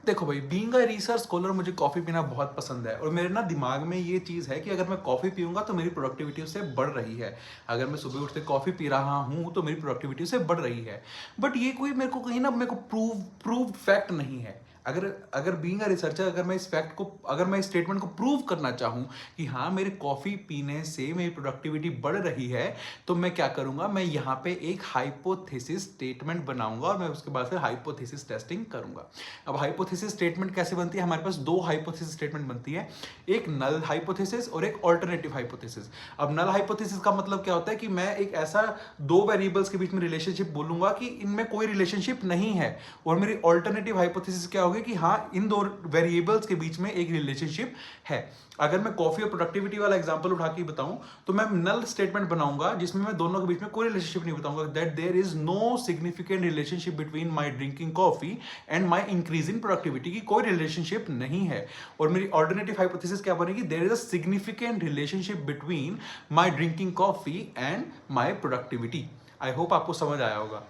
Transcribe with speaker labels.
Speaker 1: देखो भाई, being a research scholar मुझे कॉफ़ी पीना बहुत पसंद है और मेरे ना दिमाग में ये चीज़ है कि अगर मैं कॉफ़ी पीऊँगा तो मेरी प्रोडक्टिविटी उससे बढ़ रही है। अगर मैं सुबह उठते कॉफ़ी पी रहा हूँ तो मेरी प्रोडक्टिविटी उससे बढ़ रही है। बट ये कोई मेरे को कहीं ना मेरे को प्रूव्ड फैक्ट नहीं है। अगर अगर बीइंग अ रिसर्चर, अगर मैं इस फैक्ट को, अगर मैं इस स्टेटमेंट को प्रूव करना चाहूँ कि हाँ मेरे कॉफ़ी पीने से मेरी प्रोडक्टिविटी बढ़ रही है, तो मैं क्या करूँगा, मैं यहाँ पे एक हाइपोथेसिस स्टेटमेंट बनाऊँगा और मैं उसके बाद फिर हाइपोथेसिस टेस्टिंग करूँगा। अब हाइपोथेसिस स्टेटमेंट कैसे बनती है? हमारे पास दो हाइपोथेसिस स्टेटमेंट बनती है, एक नल हाइपोथेसिस और एक ऑल्टरनेटिव हाइपोथेसिस। अब नल हाइपोथेसिस का मतलब क्या होता है कि मैं एक ऐसा दो वेरिएबल्स के बीच में रिलेशनशिप बोलूंगा कि इनमें कोई रिलेशनशिप नहीं है, और मेरी ऑल्टरनेटिव हाइपोथेसिस क्या होगी कि हाँ इन दो वेरिएबल्स के बीच में एक रिलेशनशिप है। अगर मैं कॉफी और प्रोडक्टिविटी वाला एग्जांपल उठा के बताऊं तो मैं नल स्टेटमेंट बनाऊंगा जिसमें मैं दोनों के बीच में कोई रिलेशनशिप नहीं बताऊंगा, that there is no significant relationship between my drinking coffee and my increasing productivity, की कोई रिलेशनशिप नहीं है। और मेरी ऑल्टरनेटिव हाइपोथेसिस क्या बनेगी, there is a significant relationship between my drinking coffee and my productivity. I hope आपको समझ आया होगा।